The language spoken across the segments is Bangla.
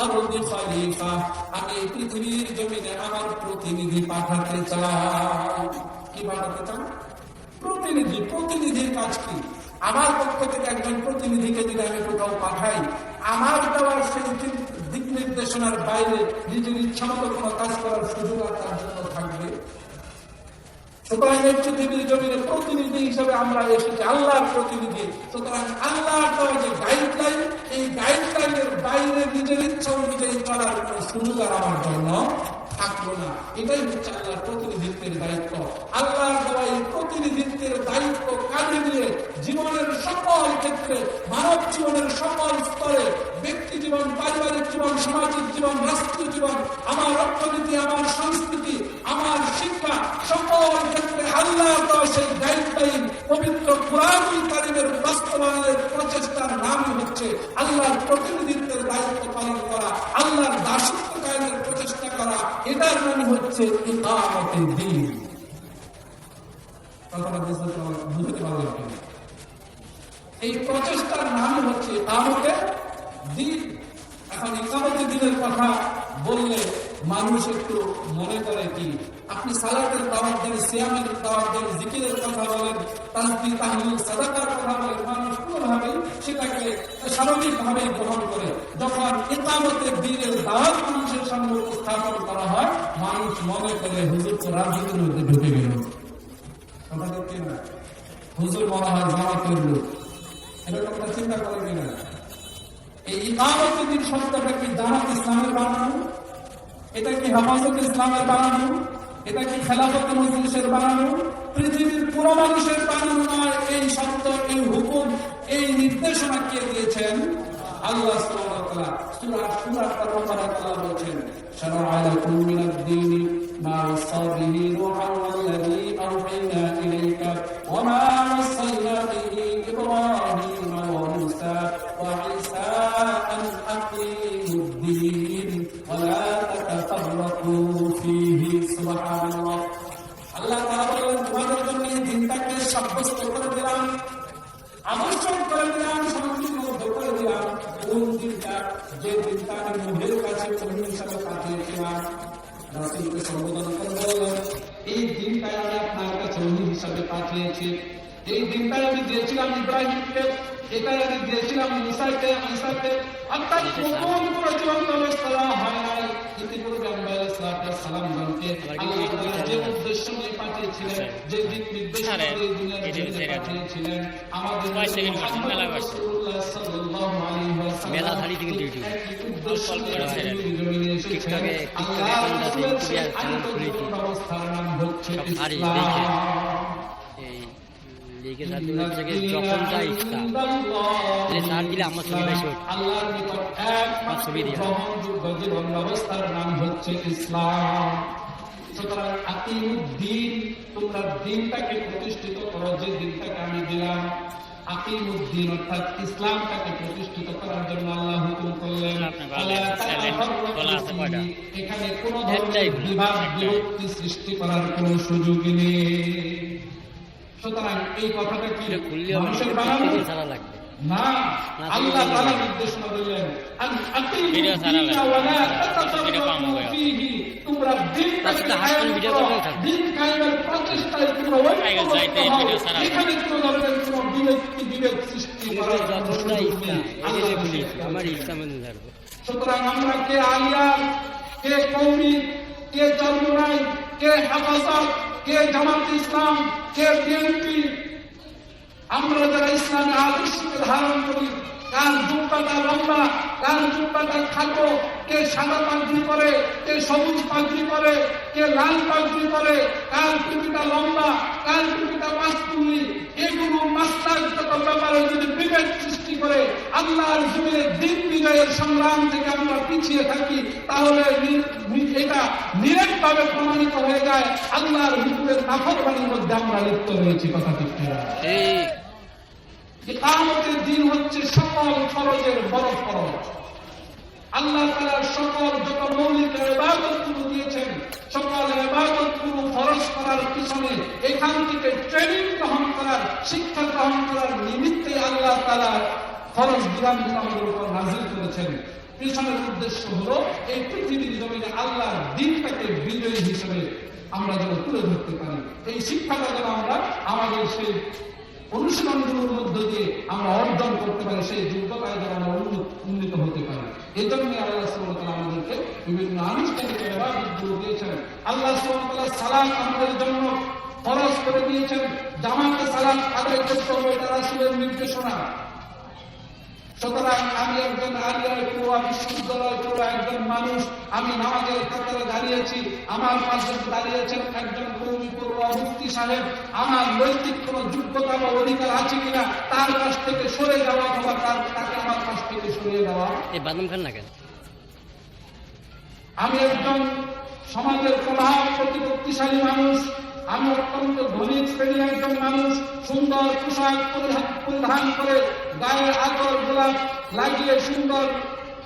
আরদি খলিফা, আমি পৃথিবীর জমিনে আমার প্রতিনিধি পাঠাতে চাই। কি পাঠাতে চান? প্রতিনিধি। প্রতিনিধির কাজ কি? আমার পক্ষ থেকে একজন প্রতিনিধিকে যদি আমি কোথাও পাঠাই, আমার দেওয়ার সেই দিক নির্দেশনার বাইরে নিজের ইচ্ছা মতো কোনো কাজ করার সুযোগ আর তার জন্য থাকবে? সুতরাং এই পৃথিবীর জমিনে প্রতিনিধি হিসেবে আমরা এসেছি, আল্লাহর প্রতিনিধি। সুতরাং আল্লাহর দেওয়া যে গাইডলাইন, এই গাইডলাইনের বাইরে নিজের ইচ্ছা অনুযায়ী চলার কোনো সুযোগ আর আমার জন্য থাকলো না। এটাই হচ্ছে আল্লাহর প্রতিনিধিত্বের দায়িত্ব। আল্লাহর দেওয়া এই প্রতিনিধিত্বের দায়িত্ব কাজে নিয়ে জীবনের সকল ক্ষেত্রে, মানব জীবনের সকল স্তরে, ব্যক্তি জীবন, পারিবারিক জীবন, সামাজিক জীবন, রাষ্ট্রীয় জীবন, আমার অর্থনীতি, আমার সংস্কৃতি, আমার শিক্ষা, সকল ক্ষেত্রে আল্লাহর দেওয়া সেই গাইডলাইন পবিত্র কুরআনুল কারীমের বাস্তবায়নের প্রচেষ্টার নাম হচ্ছে আল্লাহর প্রতিনিধিত্বের দায়িত্ব পালন করা, আল্লাহর দাসত্ব কায়েমের প্রচেষ্টা করা। এটার নাম হচ্ছে ইকামতুদ দ্বীন। কথাটা বুঝতে পারলাম কিনা? এই প্রচেষ্টার নাম হচ্ছে ইকামতুদ দ্বীন। এখন ইকামতুদ দ্বীনের কথা বললে মানুষ একটু মনে করে কি, আপনি সালাতের দাওয়াত দেন, সিয়ামের দাওয়াত দেন, জিকিরের কথা বলেন, তাসবিহ, তাহলিল, সাদাকার কথা বলেন, মানুষ কোনোভাবেই সেটাকে স্বাভাবিকভাবেই গ্রহণ করে। যখন ইকামতের দ্বীনের দাওয়াত মানুষের সামনে উপস্থাপন করা হয়, মানুষ মনে করে হুজুর তো রাজনীতির মধ্যে ঢুকে গেল। কথা দেখছি না, হুজুর মনে হয় জামাতের লোক। এরকম একটা চিন্তা করে কিনা? এই ইকামতের দ্বীন শব্দটা কি জামাত ইসলামের বানানো? এটা কি হেফাজত ইসলামের বানানো? এটা কি খেলাফত মজলিসের বানানো? পৃথিবীর পুরো মানুষের বানানো নয়। এই শব্দ, এই হুকুম, এই নির্দেশনা কে দিয়েছেন? আল্লাহ সুবহানাহু ওয়া তাআলা সূরা সূরা তার আল্লাহ বলেছেন, শারা'a লাকুম মিনাদ দীনি মা ওয়াসা বিহি নূহান ওয়াল্লাযী আওহাইনা ইলাইকা ওয়া মা ওয়াসাইনা বিহি ইব্রাহিমা ওয়া মূসা ওয়া ঈসা আন আকিমুদ দীন ওয়া লা তাতাফাররাকু ফীহি। সুবহানাল্লাহ। আল্লাহ তাআলা বলেন, তোমাদের জন্য এই দিনটাকে সাব্যস্ত করে দিলাম, আবশ্যক করে দিলাম, সংকীর্ণ করে দিলাম। কোন দিনটা? যে দিনটা আমি নূহের কাছে নবী হিসাবে পাঠিয়েছিলাম, রাসূলকে সম্বোধন করে বললেন, এই দিনটাই আমি আপনার কাছে নবী হিসাবে পাঠিয়েছি। এই দিনটাই আমি দিয়েছিলাম ইব্রাহিমকে, এটাই আমি দিয়েছিলাম ঈসাকে। অর্থাৎ নতুন করে জীবন্ত অবস্থা হয় নাই। ইতিপূর্বে আমরা আলাইহিস সালামকে আল্লাহ তাআলা যে উদ্দেশ্য নিয়ে পাঠিয়েছিলেন, যে দিক নির্দেশনা দিয়ে দুনিয়ার জমিনে পাঠিয়েছিলেন, আমাদের রাসূলুল্লাহ সাল্লাল্লাহু আলাইহি ওয়াসাল্লাম মেলা ধারি থেকে ডিউটি অল্প করে হয় টিকটকে অবস্থার নাম হচ্ছে ইসলাম। যখন যা ইচ্ছা সার দিলে আমার ছবি বেশি আল্লাহর নিকট এক ছবি জীবন ব্যবস্থার নাম হচ্ছে ইসলাম। সুতরাং আকিমুদ্দিন, তোমরা দিনটাকে প্রতিষ্ঠিত করো, যে দিনটাকে আমি দিলাম। আকিমুদ্দিন অর্থাৎ ইসলামটাকে প্রতিষ্ঠিত করার জন্য আল্লাহ হুকুম করলেন। এখানে কোন ধরনের বিভাগ বিভক্তি সৃষ্টি করার কোন সুযোগই নেই। সুতরাং এই কথাটা কি মানুষের বানানো না? আল্লাহ তাআলা নির্দেশনা দিলেন, তোমরা দিন কায়েমের প্রচেষ্টায় তোমরা এখানে কোন ধরনের কোন বিবেক সৃষ্টি করার সুতরাং আমরা কে আলিয়া, কে কওমি, কে চরমুনাই, কে হেফাজত, কে জামাত ইসলাম, কে বিএনপি, আমরা যারা ইসলামী আদর্শকে ধারণ করি, কার জুব্বাটা লম্বা, কার জুব্বাটা খাটো, কে সাদা পাগড়ি পরে, কে সবুজ পাগড়ি পরে, কে লাল পাগড়ি পরে, কার টুপিটা লম্বা, কার টুপিটা পাঁচকুলি, এগুলো মাসলাকগত ব্যাপারে যদি বিভেদ সৃষ্টি করে আল্লাহর জমিনে দিন বিজয়ের সংগ্রাম থেকে আমরা পিছিয়ে থাকি, তাহলে এটা নিরেটভাবে প্রমাণিত হয়ে যায় আল্লাহর হুকুমের নাফরমানির মধ্যে আমরা লিপ্ত রয়েছি। কথা ঠিক কিনা? কিয়ামতের দিন হচ্ছে সকল ফরজের বড় ফরজ। আল্লাহ তাআলা সকল যত মৌলিক ইবাদতগুলো দিয়েছেন, সকল ইবাদতগুলো ফরজ করার পিছনে এখান থেকে ট্রেনিং গ্রহণ করার, শিক্ষা গ্রহণ করার নিমিত্তে আল্লাহ তাআলা ফরজ বিধানগুলো আমাদের উপর নাযিল করেছেন। পিছনের উদ্দেশ্য হলো এই পৃথিবীর জমিনে আল্লাহর দ্বীনটাকে বিজয়ী হিসেবে আমরা যেন তুলে ধরতে পারি। এই শিক্ষাটা যেন আমরা আমাদের সেই অনুশীলনগুলোর মধ্য দিয়ে আমরা অর্জন করতে পারি, সেই যোগ্যতায় যেন আমরা উন্নীত হতে পারি। এই জন্য আল্লাহ সুবহানাহু ওয়া তাআলা আমাদেরকে বিভিন্ন আনুষ্ঠানিক ইবাদতগুলো দিয়েছেন। আল্লাহ সুবহানাহু ওয়া তাআলা সালাত আমাদের জন্য ফরজ করে দিয়েছেন। জামাতে সালাত আদায় করতে হবে, এটা রাসূলের নির্দেশনা। সুতরাং আমি একজন আলিয়ায় পড়ুয়া, বিশ্ববিদ্যালয় পড়ুয়া একজন মানুষ, আমি নামাজের কাতারে দাঁড়িয়েছি, আমার পাশে দাঁড়িয়েছেন একজন কওমি পড়ুয়া মুফতি সাহেব, আমার নৈতিক কোন যোগ্যতা বা অধিকার আছে কিনা তার কাছ থেকে সরে যাওয়া অথবা তাকে আমার কাছ থেকে সরিয়ে দেওয়া। এই বাদাম খান না কেন? আমি একজন সমাজের প্রভাব প্রতিপত্তিশালী মানুষ, আমি অত্যন্ত ধনী শ্রেণীর একজন মানুষ, সুন্দর পোশাক পরিধান করে, গায়ে আতর গোলাপ লাগিয়ে, সুন্দর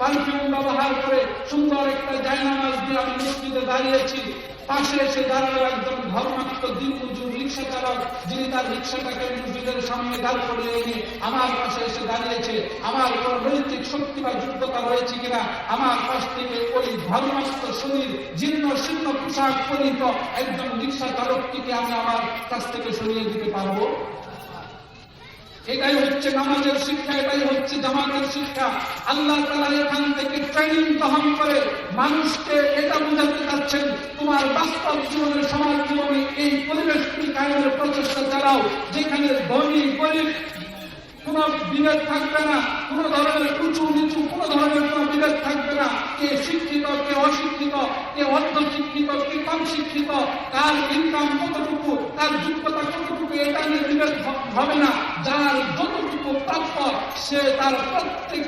পারফিউম ব্যবহার করে, সুন্দর একটা জায়নামাজ দিয়ে আমি মসজিদে দাঁড়িয়েছি। পাশে এসে দাঁড়ালো একজন ধর্মাত্ম দিনমজুর রিক্সা চালক, যিনি তার রিক্সাটাকে মসজিদের সামনে দাঁড় করিয়ে এনে আমার পাশে এসে দাঁড়িয়েছে। আমার কোন নৈতিক শক্তি বা যোগ্যতা রয়েছে কিনা আমার পাশ থেকে ওই ধর্মাত্ম শরীর জীর্ণ শীর্ণ পোশাক পরিহিত একজন রিক্সা চালকটিকে আমি আমার কাছ থেকে সরিয়ে দিতে পারবো? এটাই হচ্ছে নামাজের শিক্ষা, এটাই হচ্ছে জামাতের শিক্ষা। আল্লাহ তাআলা এখান থেকে ট্রেনিং গ্রহণ করে মানুষকে এটা বোঝাতে চাচ্ছেন, তোমার বাস্তব জীবনের সমাজ জীবনে এই পরিবেশটি কায়েমের প্রচেষ্টা চালাও, যেখানে ধনী গরিব কোন বিভেদ থাকবে না, কোন ধরনের উঁচু নিচু কোন ধরনের কোন বিভেদ থাকবে না। কে শিক্ষিত, কে অশিক্ষিত, কে অর্ধ শিক্ষিত, কে কম শিক্ষিত, কার ইনকাম কতটুকু, কার যোগ্যতা কতটুকু, এটা নিয়ে বিভেদ হবে না। যার যতটুকু প্রাপ্য সে তার প্রত্যেক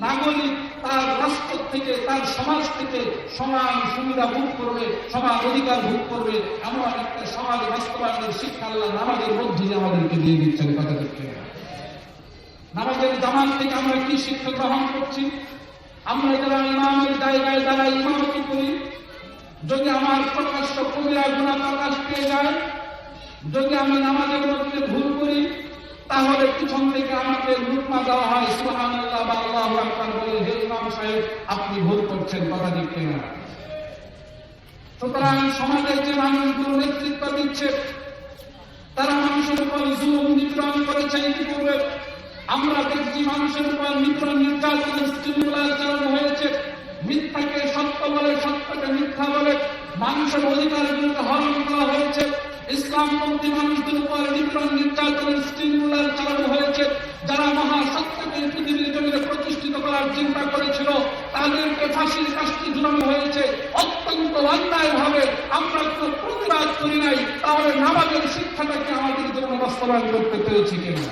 নাগরিক তার রাষ্ট্র থেকে, তার সমাজ থেকে সমান সুবিধা ভোগ করবে, সমান অধিকার ভোগ করবে। এমন একটা সমাজ বাস্তবায়নের শিক্ষা আল্লাহ নামাজের মধ্যে আমাদেরকে দিয়ে দিচ্ছেন। কথা দেখতে নামাজের জামাত থেকে আমরা কি শিক্ষা গ্রহণ করছি? আমরা যারা ইমামের জায়গায় দাঁড়াই ইমামতি করি, যদি আমার প্রকাশ্য কবিরা গুনাহ প্রকাশ পেয়ে যায়, যদি আমি নামাজের মধ্যে ভুল করি, তাহলে পিছন থেকে আমাকে লুকমা দেওয়া হয়, সুবহানাল্লাহ বা আল্লাহু আকবার বলে, হে ইমাম সাহেব আপনি ভুল করছেন। কথা দেখতে না। সুতরাং সমাজের যে মানুষগুলো নেতৃত্ব দিচ্ছে তারা মানুষের উপর জুলুম নিপীড়ন করেছে। ইতিপূর্বে আমরা দেখছি মানুষের উপর নিপীড়ন নির্যাতনের স্টিমুলার চালানো হয়েছে। মিথ্যাকে সত্য বলে, সত্যকে মিথ্যা বলে মানুষের অধিকারগুলোকে হরণ করা হয়েছে। ইসলামপন্থী মানুষদের উপর নিপীড়ন নির্যাতনের স্টিমুলার চালানো হয়েছে। যারা মহাসত্যকে পৃথিবীর জমিনে প্রতিষ্ঠিত করার চিন্তা করেছিল তাদেরকে ফাঁসির কাষ্ঠে ঝুলানো হয়েছে অত্যন্ত অন্যায় ভাবে। আমরা কোনো প্রতিবাদ করি নাই, তাহলে নামাজের শিক্ষাটাকে আমাদের জন্য বাস্তবায়ন করতে পেরেছি কিনা?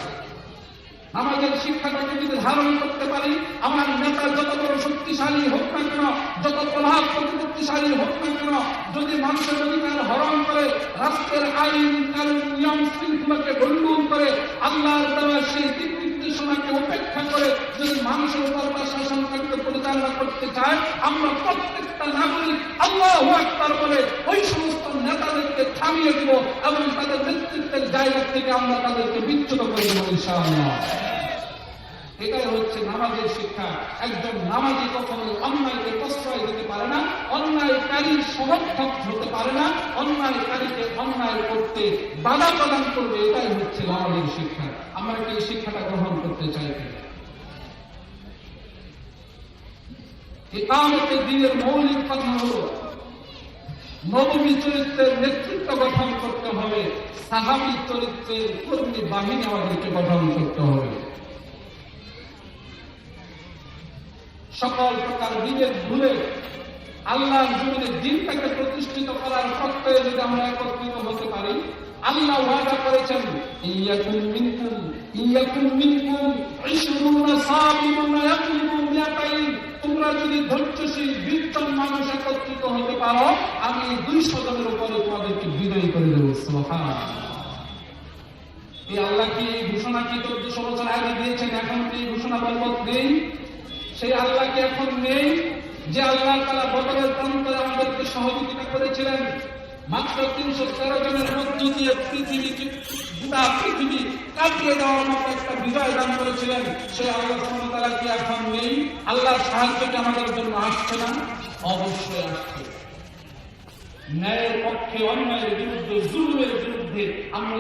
আমাদের শিক্ষাটাকে যদি ধারণ করতে পারি, আমার নেতা যত বড় শক্তিশালী হোক না কেন, যত প্রভাব প্রতিপত্তিশালী হোক না কেন, যদি মানুষের অধিকার হরণ করে, রাষ্ট্রের আইন কানুন নিয়ম শৃঙ্খলাকে ভণ্ডুল করে, আল্লাহর দেওয়া সেই দিক নির্দেশনাকে উপেক্ষা করে যদি মানুষের উপর তার শাসনকার্য পরিচালনা করতে চায়, আমরা প্রত্যেকটা নাগরিক আল্লাহু আকবার বলে ওই সমস্ত নেতাদেরকে থামিয়ে দিব এবং তাদের নেতৃত্বের জায়গা থেকে আমরা তাদেরকে বিচ্যুত করে দেব ইনশাআল্লাহ। এটাই হচ্ছে নামাজের শিক্ষা। একজন নামাজি কখনো অন্যায়কে প্রশ্রয় দিতে পারে না, অন্যায়কারীর সমর্থক হতে পারে না, অন্যায়কারীকে অন্যায় করতে বাধা প্রদান করবে। এটাই হচ্ছে নামাজের শিক্ষা। আমরা কি এই শিক্ষাটা গ্রহণ করতে চাই কিনা? ইকামতের দিনের মৌলিক কথা হলো নবী চরিত্রের নেতৃত্ব গঠন করতে হবে, সাহাবী চরিত্রের কর্মী বাহিনী আমাদেরকে গঠন করতে হবে। সকল প্রকার বিভেদ ভুলে আল্লাহর জমিনে দ্বীনটাকে প্রতিষ্ঠিত করার প্রত্যয়ে যদি আমরা একত্রিত হতে পারি, আল্লাহ ওয়াদা করেছেন, ইয়াকুম মিনকুম 20 সাবিরুন ইয়াকলিবু মিয়াতাইন, তোমরা যদি ধৈর্যশীল 20 জন মানুষ একত্রিত হতে পারো, আমি 200 জনের উপরে তোমাদেরকে বিজয়ী করে দেব। সুবহানাল্লাহ। এই আল্লাহ কি এই ঘোষণা কি 1400 বছর আগে দিয়েছেন? এখন কি এই ঘোষণা বলবৎ নেই? সেই আল্লাহ কি এখন নেই? যে আল্লাহ তাআলা বদরের প্রান্তরে আমাদেরকে সহযোগিতা করেছিলেন, মাত্র 313 জনের মধ্য দিয়ে গোটা পৃথিবী কাটিয়ে দেওয়ার মতো একটা বিজয় দান করেছিলেন, সেই আল্লাহ সুবহানাহু ওয়া তাআলা কি এখন নেই? আল্লাহর সাহায্যটা আমাদের জন্য আসছে না? অবশ্যই আসছে। ন্যায়ের পক্ষে, অন্যায়ের বিরুদ্ধে, জুলুমের বিরুদ্ধে আমরা